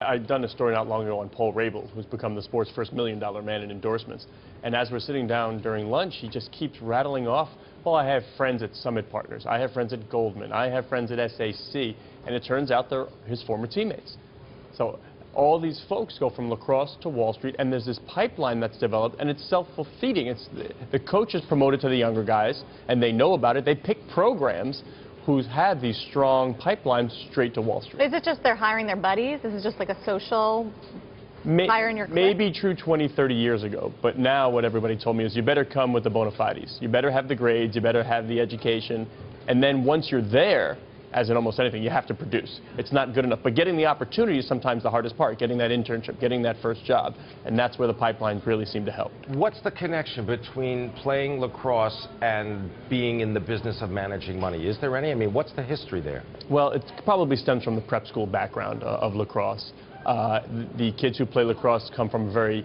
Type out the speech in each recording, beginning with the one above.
I'd done a story not long ago on Paul Rabel, who's become the sport's first $1 million man in endorsements. And as we're sitting down during lunch, he just keeps rattling off, well, I have friends at Summit Partners, I have friends at Goldman, I have friends at SAC, and it turns out they're his former teammates. So all these folks go from Lacrosse to Wall Street, and there's this pipeline that's developed, and it's self-feeding. It's the coach is promoted to the younger guys, and they know about it. They pick programs who's had these strong pipelines straight to Wall Street. Is it just they're hiring their buddies? Is it just like a social hire in your clique? Maybe true 20, 30 years ago, but now what everybody told me is you better come with the bona fides. You better have the grades, you better have the education, and then once you're there, as in almost anything, you have to produce. It's not good enough. But getting the opportunity is sometimes the hardest part, getting that internship, getting that first job. And that's where the pipelines really seem to help. What's the connection between playing lacrosse and being in the business of managing money? Is there any? I mean, what's the history there? Well, it probably stems from the prep school background of lacrosse. The kids who play lacrosse come from a very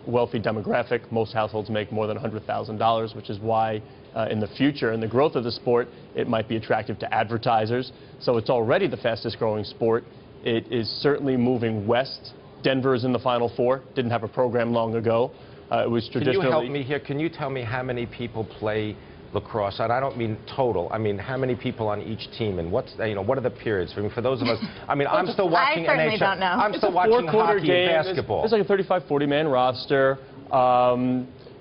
wealthy demographic. Most households make more than $100,000, which is why in the future, and the growth of the sport, it might be attractive to advertisers. So it's already the fastest growing sport. It is certainly moving west. Denver is in the Final Four. Didn't have a program long ago. It was traditionally... Can you help me here? Can you tell me how many people play lacrosse? And I don't mean total. I mean, how many people on each team, and what's, you know, what are the periods? I mean, for those of us, I mean, I'm still watching I certainly NHL. don't know. I'm still watching hockey game. and basketball. There's like a 35, 40-man roster.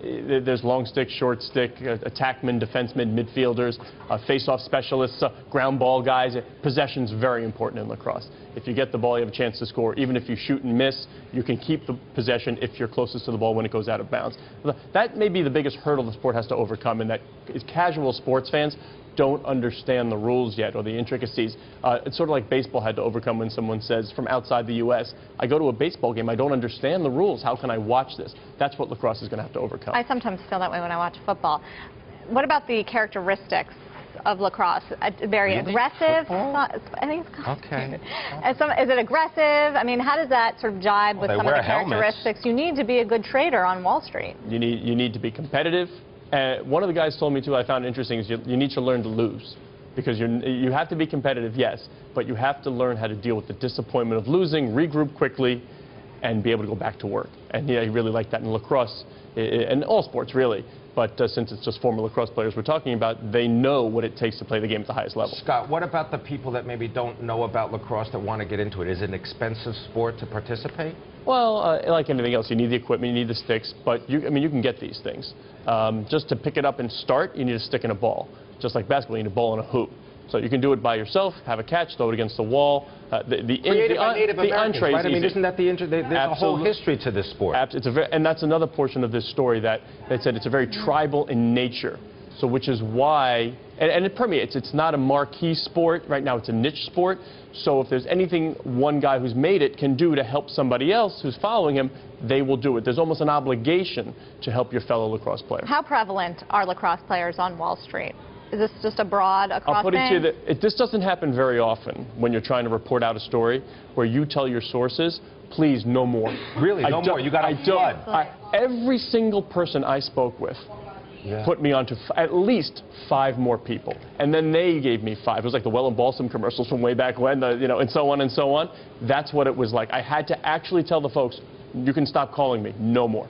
There's long stick, short stick, attackmen, defensemen, midfielders, face-off specialists, ground ball guys. Possession's very important in lacrosse. If you get the ball, you have a chance to score. Even if you shoot and miss, you can keep the possession if you're closest to the ball when it goes out of bounds. That may be the biggest hurdle the sport has to overcome, and that is casual sports fans don't understand the rules yet or the intricacies. It's sort of like baseball had to overcome when someone says from outside the U.S., I go to a baseball game, I don't understand the rules, how can I watch this? That's what lacrosse is going to have to overcome. I sometimes feel that way when I watch football. What about the characteristics of lacrosse? Very aggressive? I think it's okay. Is it aggressive? I mean, how does that sort of jibe with some of the characteristics? Helmets. You need to be a good trader on Wall Street. You need to be competitive. One of the guys told me, too, I found interesting, is you need to learn to lose. Because you have to be competitive, yes, but you have to learn how to deal with the disappointment of losing, regroup quickly, and be able to go back to work. And yeah, he really liked that in lacrosse, and all sports, really. But since it's just former lacrosse players we're talking about, they know what it takes to play the game at the highest level. Scott, what about the people that maybe don't know about lacrosse that want to get into it? Is it an expensive sport to participate? Well, like anything else, you need the equipment, you need the sticks, but you can get these things. Just to pick it up and start, you need a stick and a ball. Just like basketball, you need a ball and a hoop. So you can do it by yourself, have a catch, throw it against the wall. Created by Native Americans, right? I mean, isn't that there's a whole history to this sport. And that's another portion of this story that they said it's a very tribal in nature. So which is why, and it permeates. It's not a marquee sport. Right now it's a niche sport. So if there's anything one guy who's made it can do to help somebody else who's following him, they will do it. There's almost an obligation to help your fellow lacrosse player. How prevalent are lacrosse players on Wall Street? Is this just a broad across I'll put it to you that this doesn't happen very often when you're trying to report out a story where you tell your sources, please, no more. Really? No more? You got a flood? Every single person I spoke with put me on to at least 5 more people. And then they gave me 5. It was like the Well and Balsam commercials from way back when, and so on and so on. That's what it was like. I had to actually tell the folks, you can stop calling me, no more.